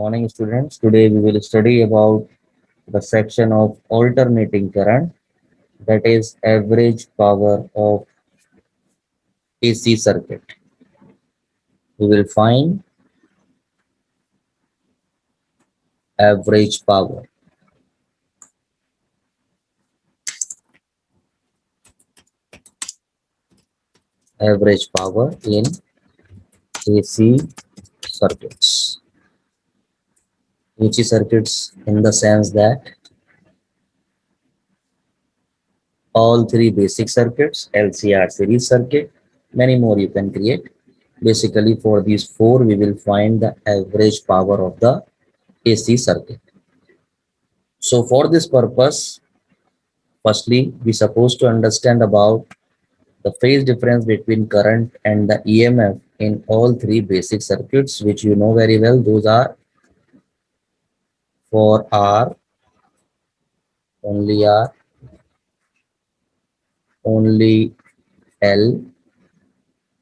morning, students. Today we will study about the section of alternating current, that is average power of AC circuit. We will find average power. Average power in AC circuits. AC circuits in the sense that all three basic circuits, LCR series circuit, many more you can create. Basically, for these four, we will find the average power of the AC circuit. So for this purpose, firstly, we supposed to understand about the phase difference between current and the EMF in all three basic circuits, which you know very well. Those are for R, only R, only L,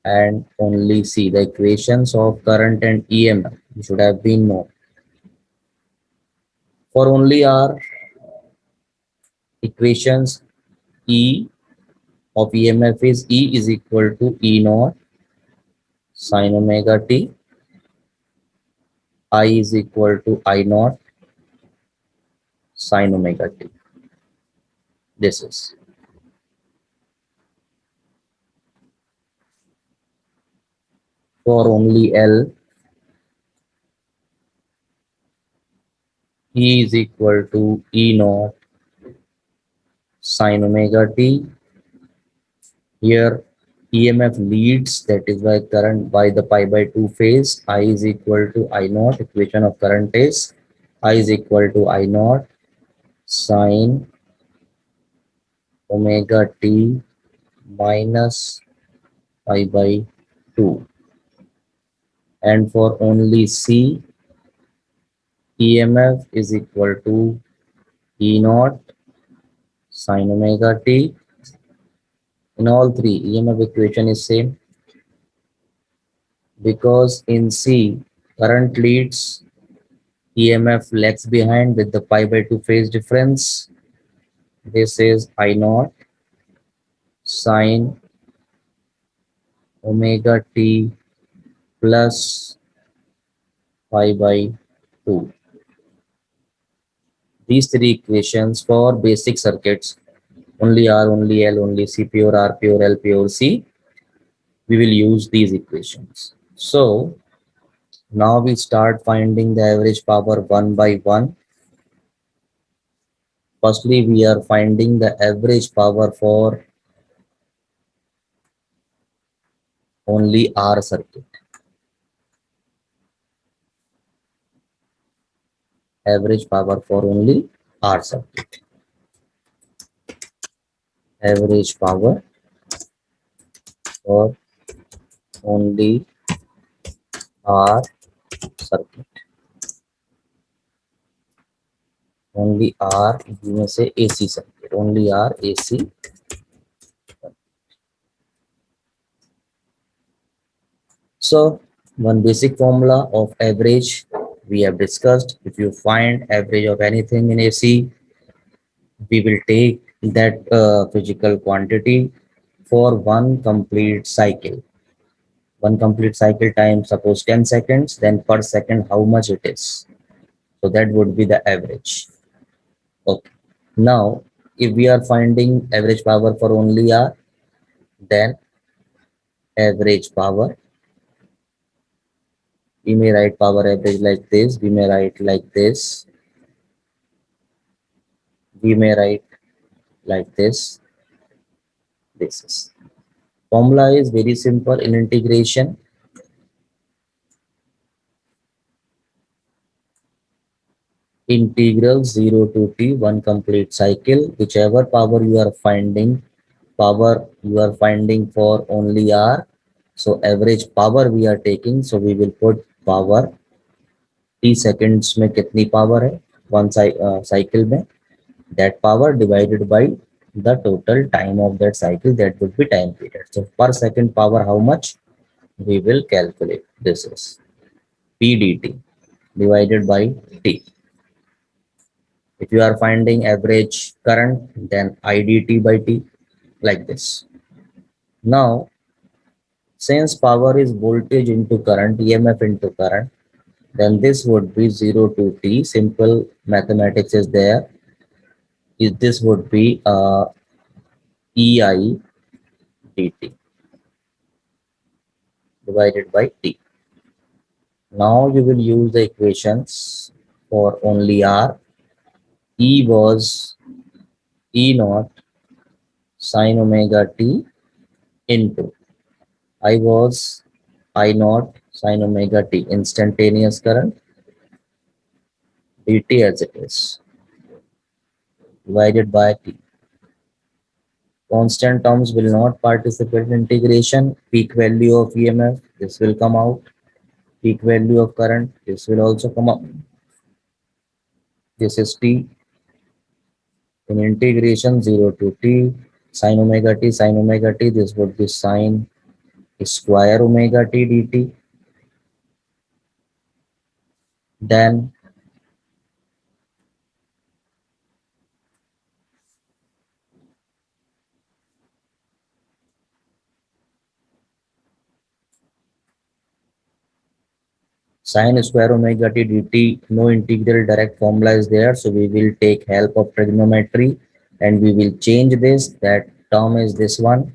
and only C. The equations of current and EMF should have been known. For only R, equations E of EMF is E is equal to E naught sin omega t, I is equal to I naught sin omega t. This is for only L. E is equal to E naught sin omega t. Here EMF leads, that is why current by the pi by 2 phase. I is equal to I naught. Equation of current is I is equal to I naught sin omega t minus pi by 2. And for only C, EMF is equal to E naught sin omega t. In all three, EMF equation is same, because in C, current leads, EMF lags behind with the pi by 2 phase difference. This is I naught sin omega t plus pi by 2. These three equations for basic circuits, only R, only L, only C, pure R, pure L, pure C, we will use these equations. So now we start finding the average power one by one. Firstly, we are finding the average power for only R circuit. Average power for only R circuit. Average power for only R circuit. Only R, you may say AC circuit. Only R AC. So one basic formula of average we have discussed. If you find average of anything in AC, we will take that physical quantity for one complete cycle. One complete cycle time, suppose 10 seconds, then per second how much it is. So that would be the average. Okay. Now, if we are finding average power for only R, then average power, we may write power average like this, we may write like this, we may write like this. This is formula is very simple in integration. Integral 0 to t, one complete cycle, whichever power you are finding, for only R. So average power we are taking, so we will put power t seconds में कितनी power है one cycle में, that power divided by the total time of that cycle, that would be time period. So per second power how much we will calculate. This is PDT. divided by t. If you are finding average current, then IDT by t, like this. Now, since power is voltage into current, EMF into current, then this would be 0 to t. Simple mathematics is there. This would be EI dt divided by t. Now you will use the equations for only R. E was E naught sin omega t into I was I naught sin omega t, instantaneous current dt as it is, divided by t. Constant terms will not participate in integration. Peak value of EMF, this will come out. Peak value of current, this will also come out. This is t. In integration 0 to t, sin omega t, this would be sin square omega t dt. Then sin square omega t dt, no integral direct formula is there. So we will take help of trigonometry and we will change this. That term is this one.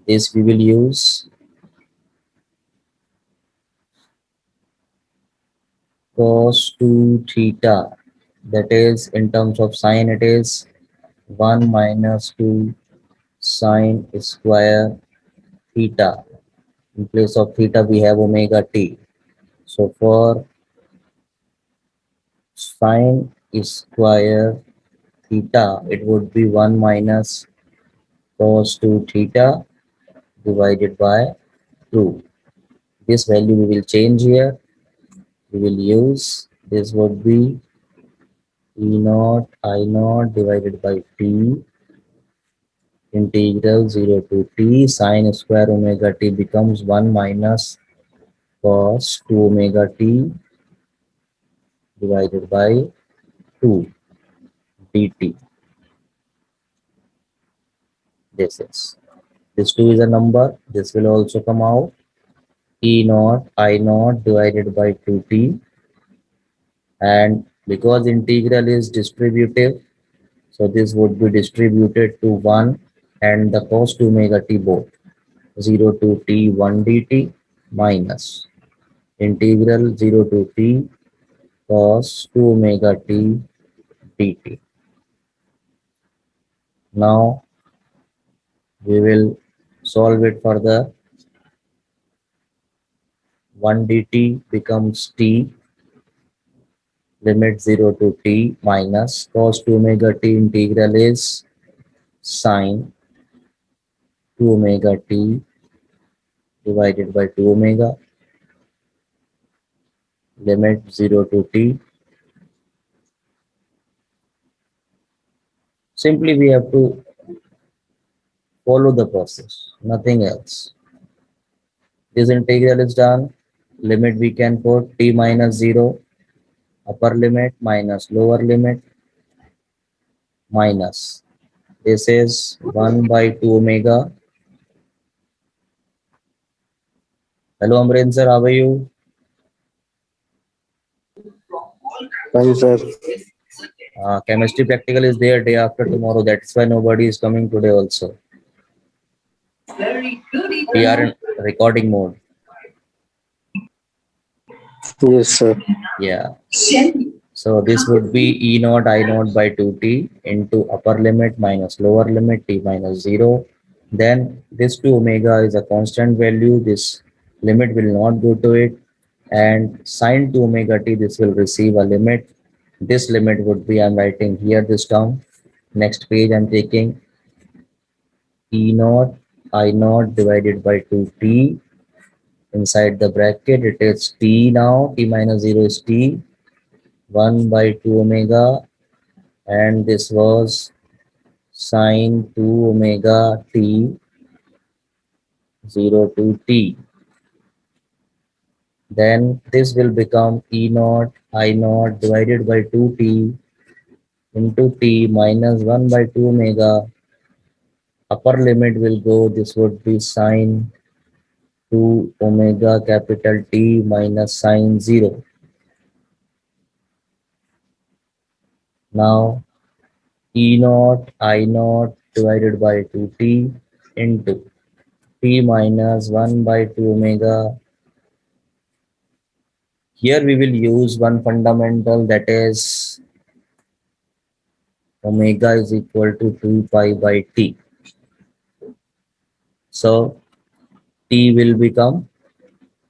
This we will use cos 2 theta. That is, in terms of sine, it is 1 minus 2 sine square theta. In place of theta, we have omega t. So for sine square theta, it would be 1 minus cos 2 theta divided by 2. This value we will change here. We will use, this would be E naught I naught divided by t integral 0 to t sine square omega t becomes 1 minus cos 2 omega t divided by 2 dt. This 2 is a number. This will also come out. E naught I naught divided by 2t, and because integral is distributive, so this would be distributed to 1 and the cos 2 omega t both, 0 to t 1 dt minus integral 0 to t cos 2 omega t dt. Now we will solve it further. 1 dt becomes t, limit 0 to t minus cos 2 omega t integral is sine 2 omega t divided by 2 omega, limit 0 to t. Simply we have to follow the process, nothing else. This integral is done. Limit we can put t minus 0, upper limit minus lower limit minus. This is 1 by 2 omega. Hello Amren sir, how are you? Fine, sir. Chemistry practical is there day after tomorrow. That's why nobody is coming today also. We are in recording mode. Yes, sir. Yeah. So this would be E naught I naught by 2t into upper limit minus lower limit t minus 0. Then this 2 omega is a constant value. This limit will not go to it. And sine 2 omega t, this will receive a limit. This limit would be, I'm writing here this term. Next page, I'm taking E naught I naught divided by 2t. Inside the bracket, it is t now. T minus 0 is t. 1 by 2 omega, and this was sine 2 omega t 0 to t. Then this will become E naught I naught divided by 2t into t minus 1 by 2 omega. Upper limit will go, this would be sine 2 omega capital T minus sine 0. Now E naught I naught divided by 2t into t minus 1 by 2 omega. Here we will use one fundamental, that is omega is equal to 2 pi by t. So t will become,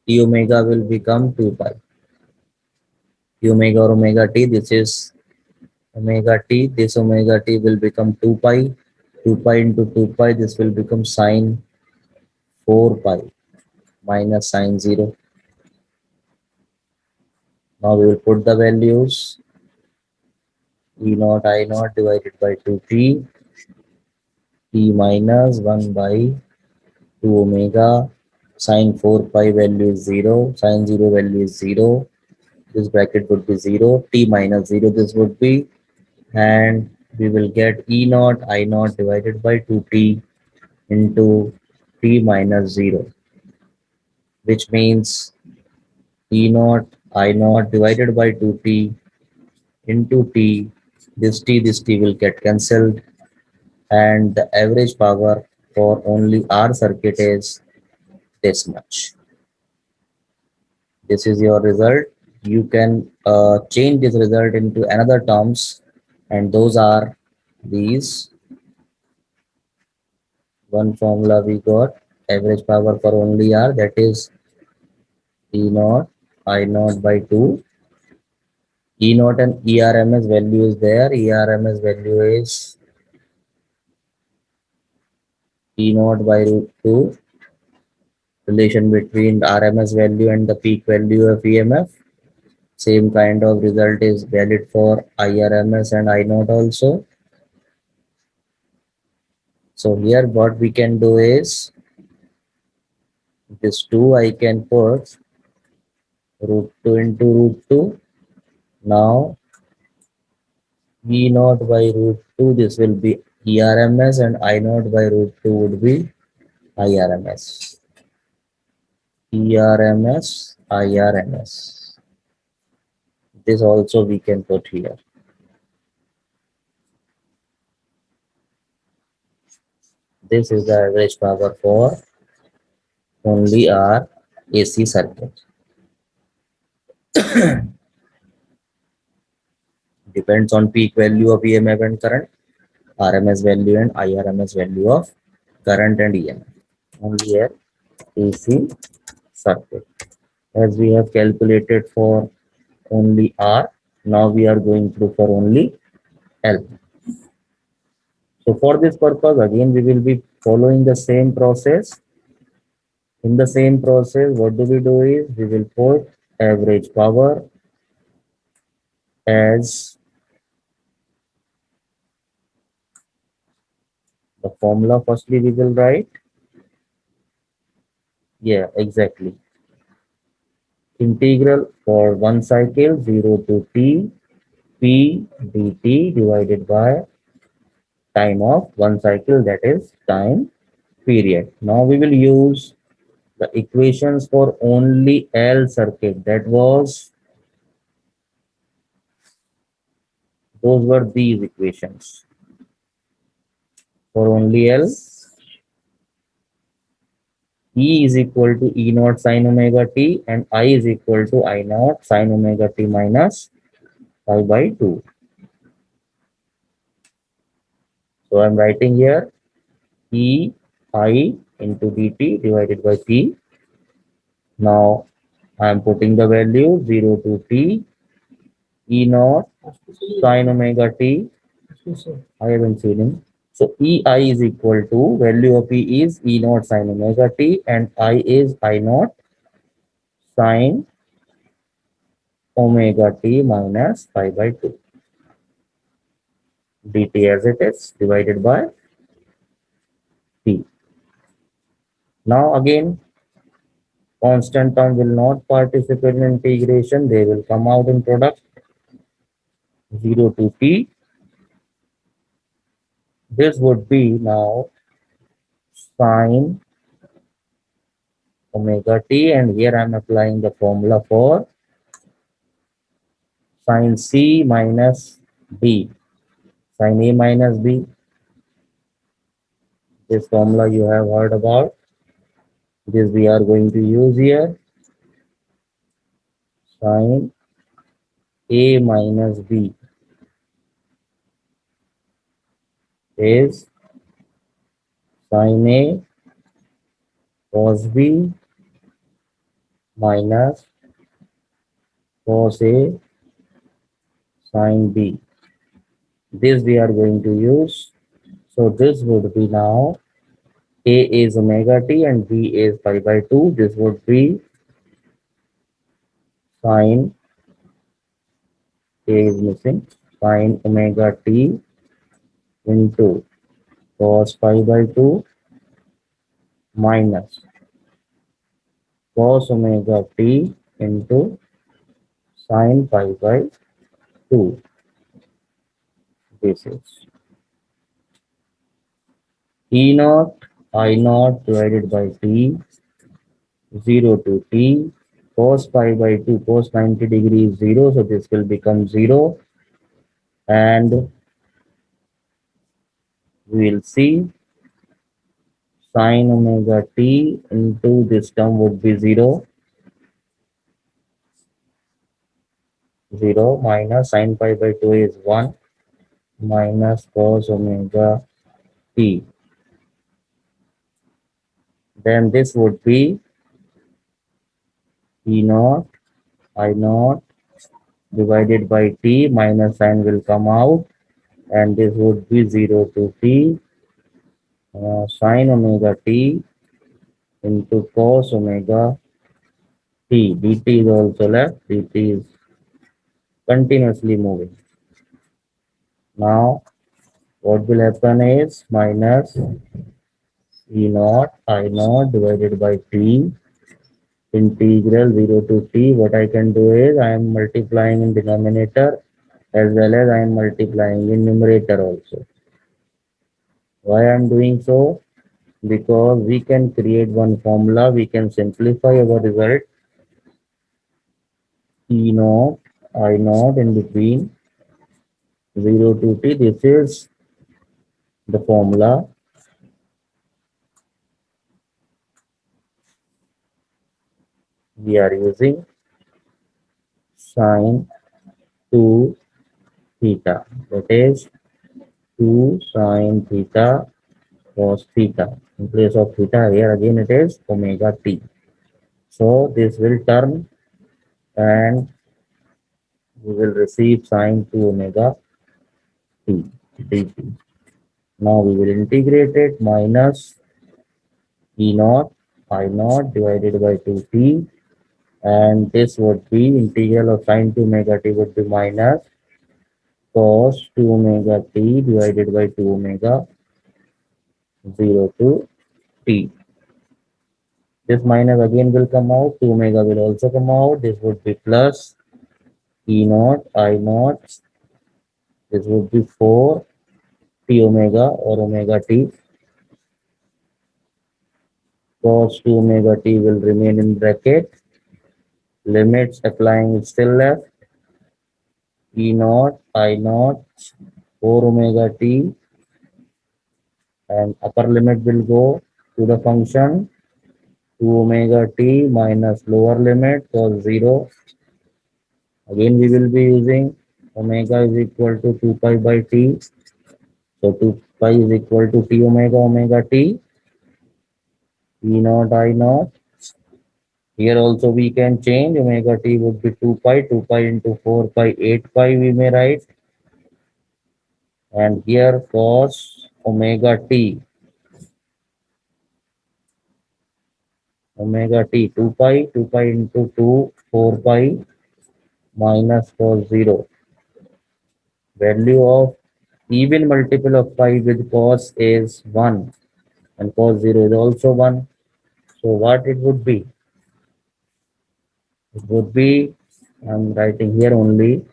t omega will become 2 pi. T omega or omega t, this is omega t, this omega t will become 2 pi. 2 pi into 2 pi, this will become sine 4 pi minus sine 0. Now we will put the values. E naught I naught divided by 2t, t minus 1 by 2 omega, sine 4 pi value is 0, sine 0 value is 0, this bracket would be 0, t minus 0 this would be, and we will get E naught I naught divided by 2t into t minus 0, which means E naught I naught divided by 2t into t, this t will get cancelled, and the average power for only R circuit is this much. This is your result. You can change this result into another terms, and those are these. One formula we got, average power for only R, that is E naught I naught by 2. E naught and ERMS value is there. ERMS value is E naught by root 2. Relation between RMS value and the peak value of EMF. Same kind of result is valid for IRMS and I naught also. So here what we can do is, this 2 I can put root 2 into root 2. Now E naught by root 2, this will be ERMS, and I naught by root 2 would be IRMS. ERMS, IRMS. This also we can put here. This is the average power for only our AC circuit. Depends on peak value of EMF and current, RMS value and IRMS value of current and EMF. Only a AC circuit. As we have calculated for only R, now we are going through for only L. So for this purpose, again, we will be following the same process. In the same process, what do? Is we will put average power as the formula. Firstly, we will write, yeah, exactly. Integral for one cycle 0 to t p dt divided by time of one cycle, that is time period. Now we will use the equations for only L circuit. That was, those were these equations. For only L, E is equal to E naught sine omega t and I is equal to I naught sine omega t minus pi by 2. So I'm writing here E I into dt divided by t. Now I'm putting the value 0 to t E naught sine omega t. I haven't seen him. So EI is equal to, value of E is E naught sine omega t and I is I naught sine omega t minus pi by 2. Dt as it is divided by t. Now again, constant term will not participate in integration. They will come out in product 0 to t. This would be now sine omega t, and here I'm applying the formula for sine c minus b. Sine a minus b. This formula you have heard about. This we are going to use here. Sine a minus b is sine a cos b minus cos a sine b. This we are going to use. So this would be now a is omega t and b is pi by 2. This would be sine a is missing, sine omega t into cos pi by 2 minus cos omega t into sine pi by 2. This is E naught I naught divided by t 0 to t cos pi by 2 cos 90 degrees 0. So this will become 0, and we will see sine omega t into this term would be 0, 0 minus sine pi by 2 is 1 minus cos omega t. Then this would be E naught I naught divided by t, minus sign will come out, and this would be 0 to t sine omega t into cos omega t. dt is also left, dt is continuously moving. Now what will happen is minus E naught I naught divided by t integral 0 to t. What I can do is I am multiplying in denominator as well as I am multiplying in numerator also. Why I am doing so? Because we can create one formula, we can simplify our result. E naught I naught in between 0 to t. This is the formula. We are using sine 2 theta. That is 2 sine theta cos theta. In place of theta, here again it is omega t. So this will turn and we will receive sine 2 omega t dt. Now we will integrate it minus E naught I naught divided by 2t, and this would be integral of sine 2 omega t would be minus cos 2 omega t divided by 2 omega 0 to t. This minus again will come out, 2 omega will also come out. This would be plus E naught I naught. This would be 4 t omega or omega t. Cos 2 omega t will remain in bracket. Limits applying is still left. E naught I naught 4 omega t, and upper limit will go to the function 2 omega t minus lower limit cos 0. Again we will be using omega is equal to 2 pi by t. So 2 pi is equal to t omega omega t. E naught I naught. Here also we can change, omega t would be 2 pi, 2 pi into 4 pi, 8 pi we may write. And here cos omega t, omega t 2 pi, 2 pi into 2, 4 pi minus cos 0. Value of even multiple of pi with cos is 1, and cos 0 is also 1. So what it would be? It would be, I'm writing here only,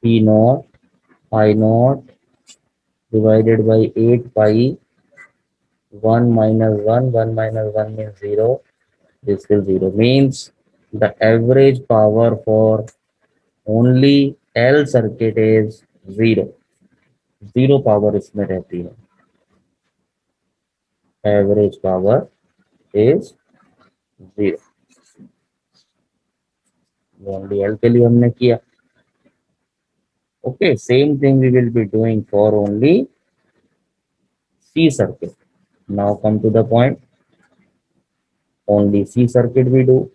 P naught I naught divided by 8 pi 1 minus 1, 1 minus 1 means 0. This will 0 means the average power for only L circuit is 0. 0 power इसमें रहती है. Average power is 0. Only L के लिए हमने किया. Okay, same thing we will be doing for only C circuit. Now come to the point. Only C circuit we do.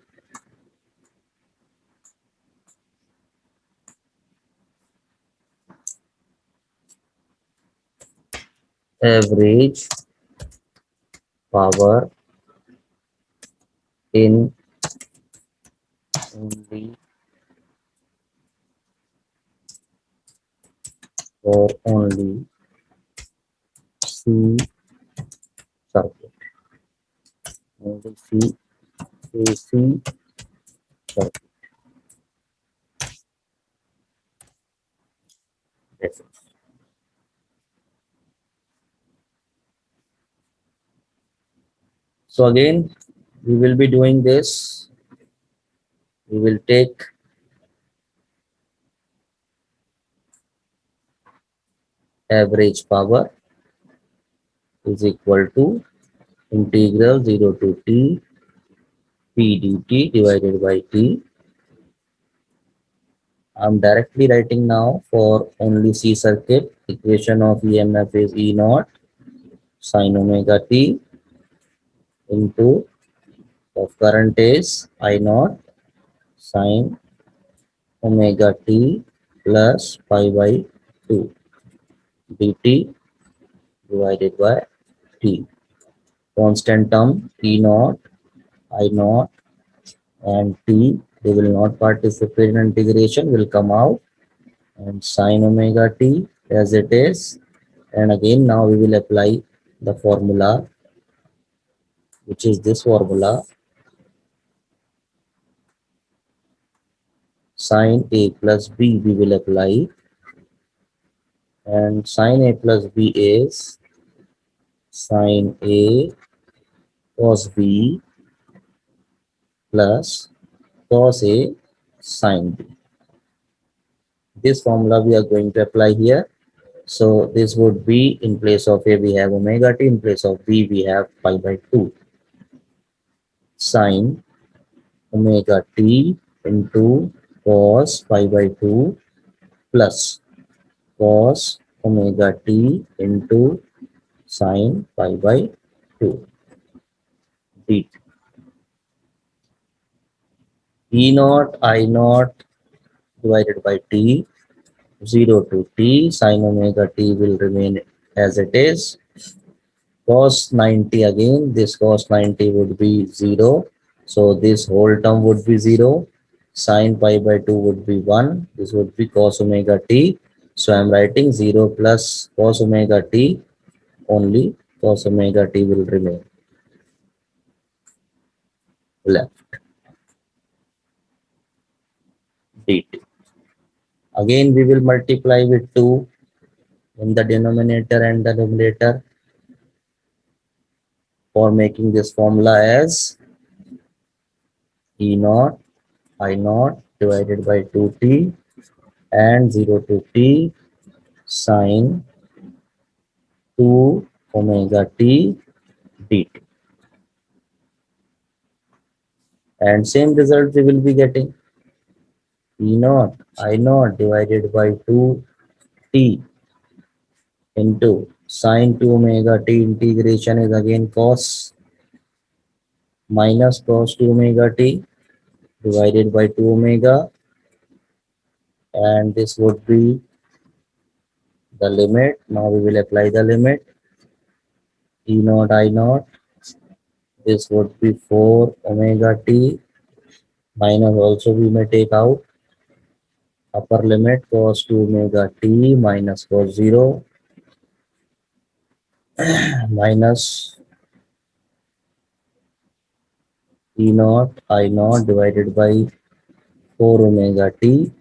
Average power in only for only C circuit. Only C AC circuit. That's it. So again, we will be doing this. We will take average power is equal to integral 0 to t p dt divided by t. I'm directly writing now for only C circuit. Equation of EMF is E naught sin omega t into of current is I naught sin omega t plus pi by 2 dt divided by t. Constant term E naught, I naught and t, they will not participate in integration, will come out, and sin omega t as it is. And again now we will apply the formula, which is this formula, sin A plus B we will apply, and sin A plus B is sin A cos B plus cos A sin B. This formula we are going to apply here. So this would be, in place of A we have omega t, in place of B we have pi by 2 sin omega t into cos pi by 2 plus cos omega t into sin pi by 2 dt. E naught I naught divided by t, 0 to t, sin omega t will remain as it is. Cos 90 again, this cos 90 would be 0. So this whole term would be 0. Sin pi by 2 would be 1. This would be cos omega t. So I'm writing 0 plus cos omega t, only cos omega t will remain left dt. Again we will multiply with 2 in the denominator and the numerator for making this formula as E naught I naught divided by 2t and 0 to t sin 2 omega t dt. And same result we will be getting. E naught I naught divided by 2t into sin 2 omega t, integration is again cos minus cos 2 omega t divided by 2 omega, and this would be the limit. Now we will apply the limit. E naught I naught, this would be 4 omega t minus, also we may take out upper limit cos 2 omega t minus cos 0 minus E naught I naught divided by 4 omega t.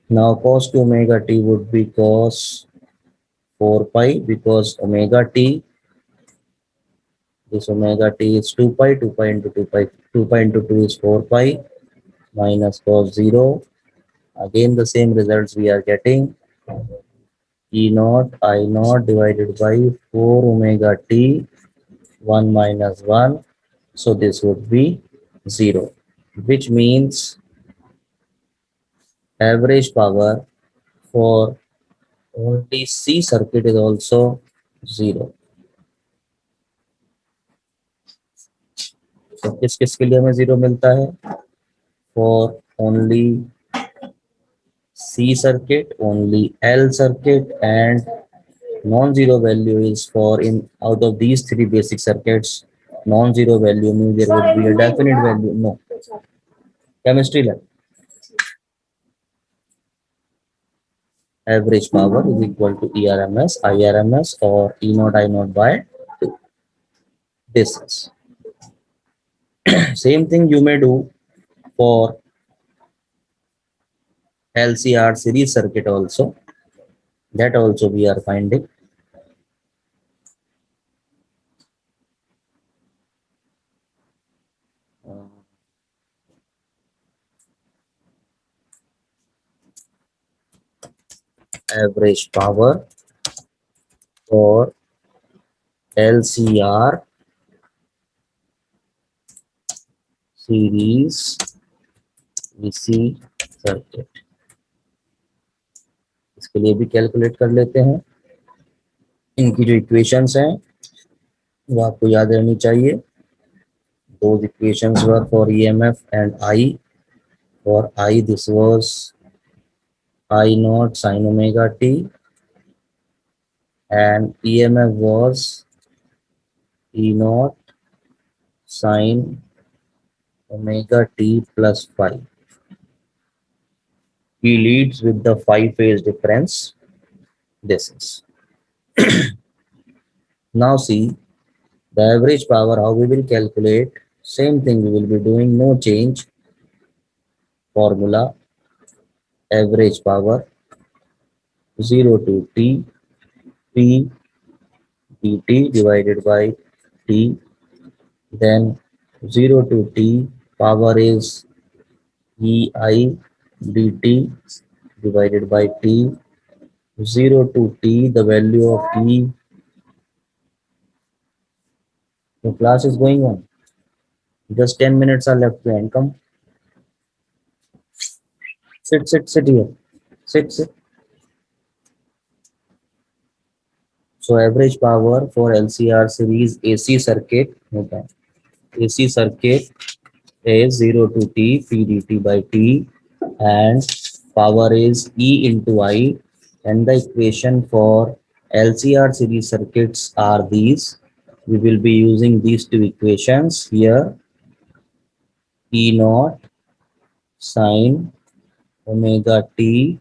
Now cos 2 omega t would be cos 4 pi because omega t, this omega t is 2 pi, 2 pi into 2 pi, 2 pi into 2 is 4 pi minus cos 0. Again the same results we are getting. E naught I naught divided by 4 omega t 1 minus 1. So this would be 0, which means average power for only C circuit is also 0. तो किस किस के लिए हमें 0 मिलता है? For only C circuit, only L circuit, and non-zero value is for in out of these three basic circuits. Non-zero value means there would be a definite value. No, chemistry lab. Average power is equal to ERMS, IRMS, or E naught I naught by 2. This is same thing you may do for LCR series circuit also. That also we are finding. Average power for LCR series DC circuit, इसके लिए भी calculate कर लेते हैं. इनकी जो equations हैं वो आपको याद रहनी चाहिए. Those equations were for EMF and I. For I, this was I naught sin omega t, and EMF was E naught sin omega t plus phi. He leads with the phi phase difference. This is. Now see the average power, how we will calculate. Same thing we will be doing, no change. Formula average power 0 to t p dt divided by t, then 0 to t power is ei dt divided by t, 0 to t the value of e. The class is going on, just 10 minutes are left to end. Come, sit here, sit. So average power for LCR series AC circuit होता है. AC circuit is 0 to t p dt by t, and power is E into I, and the equation for LCR series circuits are these. We will be using these two equations here. E naught sin omega t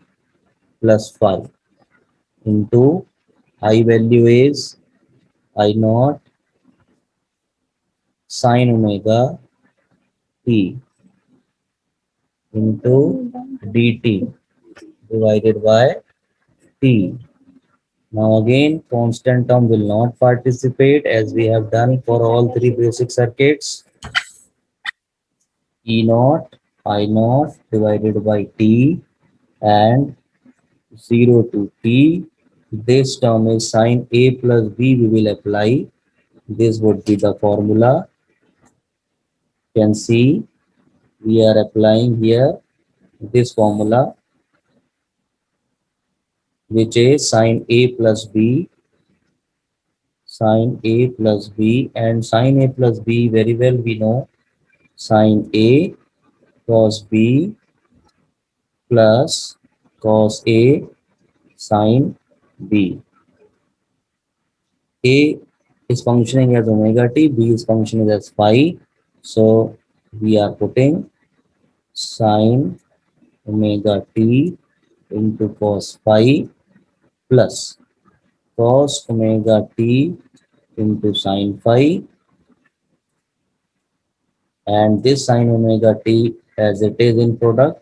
plus phi into I value is I naught sin omega t into dt divided by t. Now again, constant term will not participate as we have done for all three basic circuits. E naught I naught divided by t, and 0 to t. This term is sin A plus B we will apply. This would be the formula. You can see we are applying here this formula, which is sin A plus B, sin A plus B, and sin A plus B very well we know, sin A cos B plus cos A sin B. A is functioning as omega t, B is functioning as phi. So we are putting sin omega t into cos phi plus cos omega t into sin phi, and this sin omega t as it is in product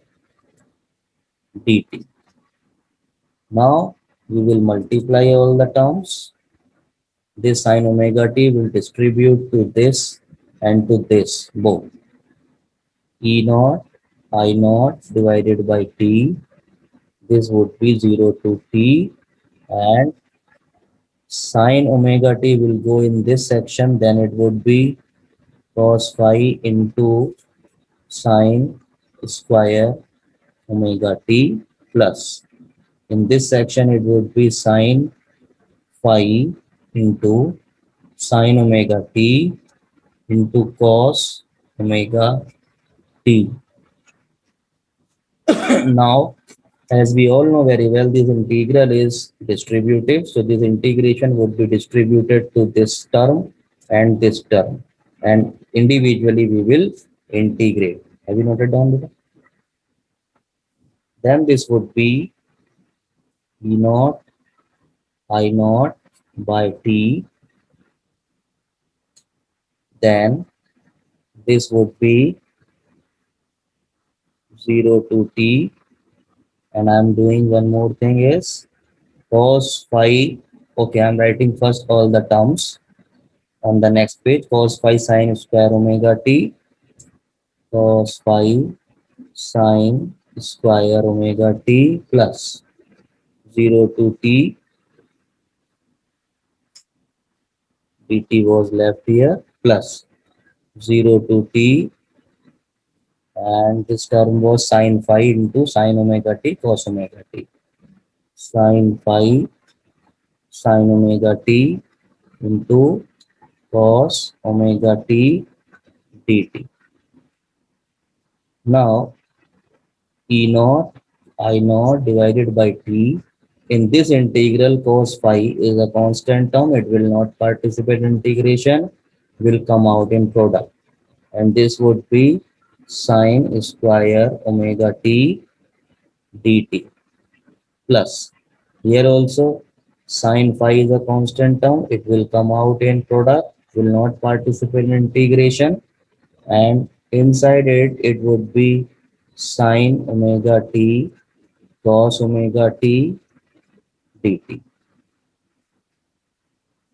dt. Now we will multiply all the terms. This sin omega t will distribute to this and to this both. E naught I naught divided by t. This would be 0 to t, and sin omega t will go in this section. Then it would be cos phi into sin square omega t plus. In this section, it would be sin phi into sin omega t into cos omega t. Now, as we all know very well, this integral is distributive. So this integration would be distributed to this term and this term. And individually we will integrate. Have you noted down this? Then this would be E naught I naught by T. Then this would be 0 to T. And I'm doing one more thing is cos phi. Okay, I'm writing first all the terms on the next page. Cos phi sin square omega t, cos phi sin square omega t plus 0 to t, dt was left here, plus 0 to t, and this term was sin phi into sin omega t cos omega t. Sin phi sin omega t into cos omega t dt. Now E naught I naught divided by t. In this integral, cos phi is a constant term. It will not participate in integration, will come out in product. And this would be sin square omega t dt plus. Here also sin phi is a constant term. It will come out in product, will not participate in integration. And inside it, it would be sin omega t cos omega t dt.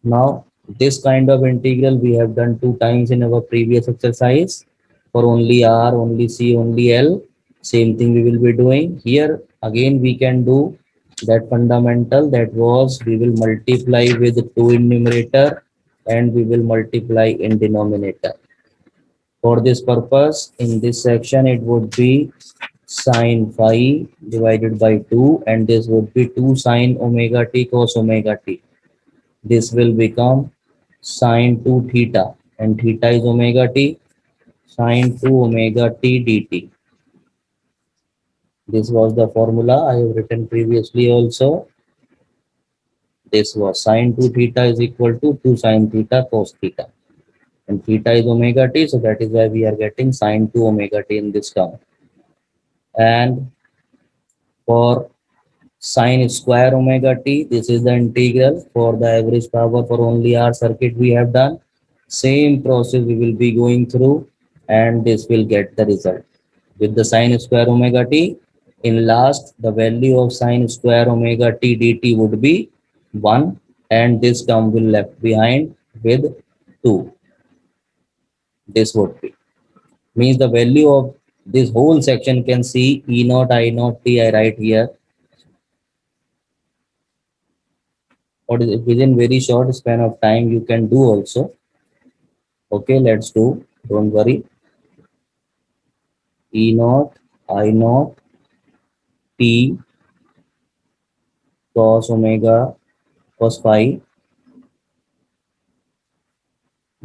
Now, this kind of integral we have done 2 times in our previous exercise for only R, only C, only L. Same thing we will be doing here. Again, we can do that fundamental, that was we will multiply with 2 in numerator and we will multiply in denominator. For this purpose, in this section, it would be sin phi divided by 2, and this would be 2 sin omega t cos omega t. This will become sine 2 theta, and theta is omega t, sine 2 omega t dt. This was the formula I have written previously also. This was sine 2 theta is equal to 2 sine theta cos theta. And theta is omega t, so that is why we are getting sine 2 omega t in this term. And for sine square omega t, this is the integral for the average power for only our circuit we have done. Same process we will be going through, and this will get the result. With the sine square omega t, in last the value of sine square omega t dt would be 1, and this term will left behind with 2. This would be. Means the value of this whole section can see E naught I naught t I write here. Or within very short span of time you can do also. Okay, let's do. Don't worry. E naught I naught t cos omega cos phi.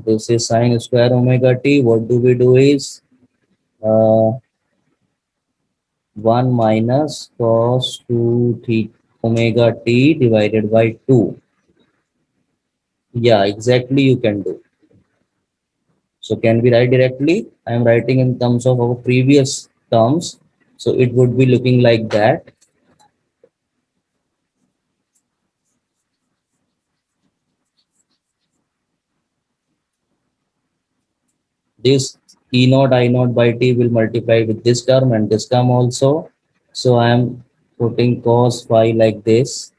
This is sine square omega t. What do we do is 1 minus cos 2 theta omega t divided by 2. Yeah, exactly you can do. So can we write directly? I am writing in terms of our previous terms. So it would be looking like that. This E naught I naught by T will multiply with this term and this term also. So I am putting cos phi like this,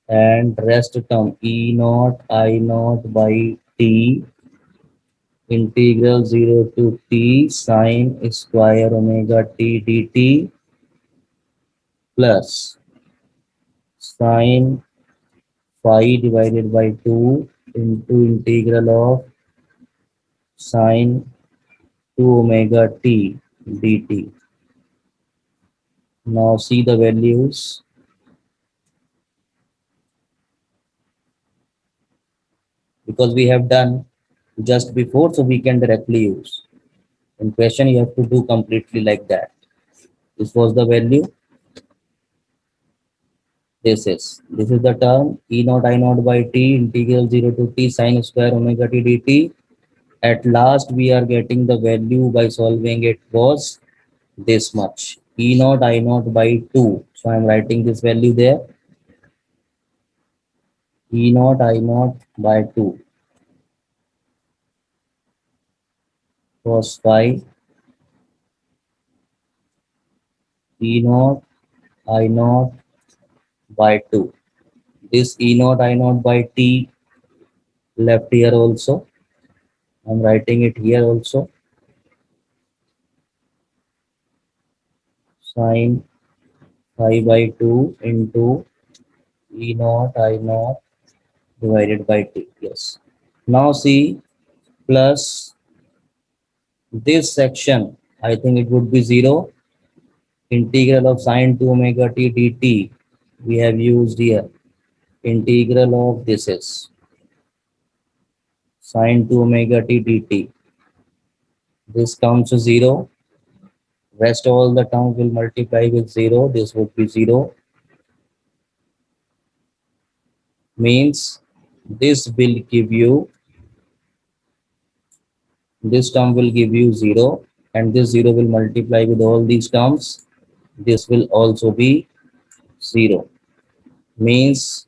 and rest term E naught I naught by T integral 0 to T sine square omega T dt plus sine phi divided by 2 into integral of sine 2 omega t dt. Now see the values, because we have done just before, so we can directly use. In question, you have to do completely like that. This was the value. This is the term E naught I naught by T integral 0 to T sine square omega t dt. At last, we are getting the value by solving it was this much, E naught I naught by 2. So I'm writing this value there, E naught I naught by 2 cos phi E naught I naught by 2. This E naught I naught by T left here also. I'm writing it here also. Sine phi by 2 into E naught I naught divided by T. Yes. Now see, plus this section, I think it would be 0. Integral of sine 2 omega t dt we have used here. Integral of this is sine 2 omega t dt. This comes to 0. Rest all the terms will multiply with 0. This would be 0. Means this will give you, this term will give you 0, and this 0 will multiply with all these terms. This will also be 0. Means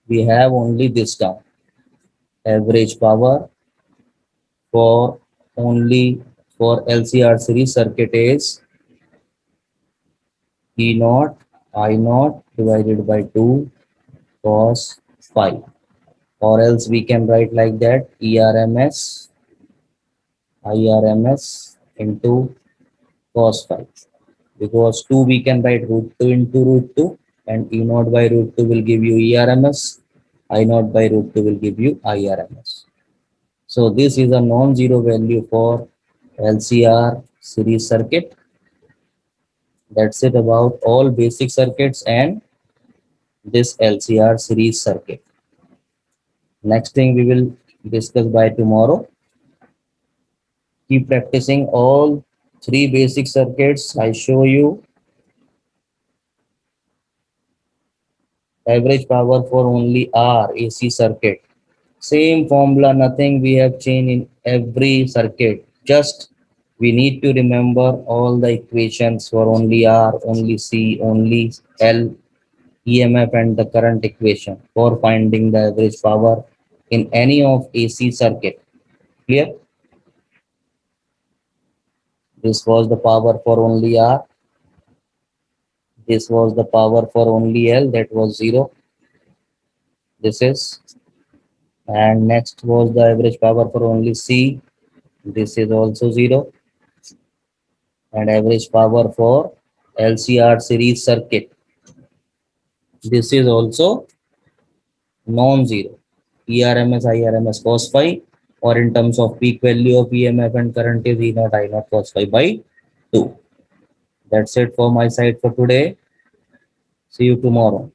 we have only this term. Average power for only for LCR series circuit is E naught I naught divided by 2 cos phi, or else we can write like that, ERMS IRMS into cos phi, because 2 we can write root 2 into root 2, and E naught by root 2 will give you ERMS, I naught by root 2 will give you IRMS. So this is a non-zero value for LCR series circuit. That's it about all basic circuits and this LCR series circuit. Next thing we will discuss by tomorrow. Keep practicing all three basic circuits. I show you average power for only R AC circuit. Same formula, nothing we have changed in every circuit. Just we need to remember all the equations for only R, only C, only L, EMF and the current equation for finding the average power in any of AC circuit. Clear? This was the power for only R. This was the power for only L, that was 0. This is, and next was the average power for only C. This is also 0. And average power for LCR series circuit. This is also non-zero. ERMS, IRMS cos phi, or in terms of peak value of EMF and current is E naught I naught cos phi by 2. That's it for my side for today. See you tomorrow.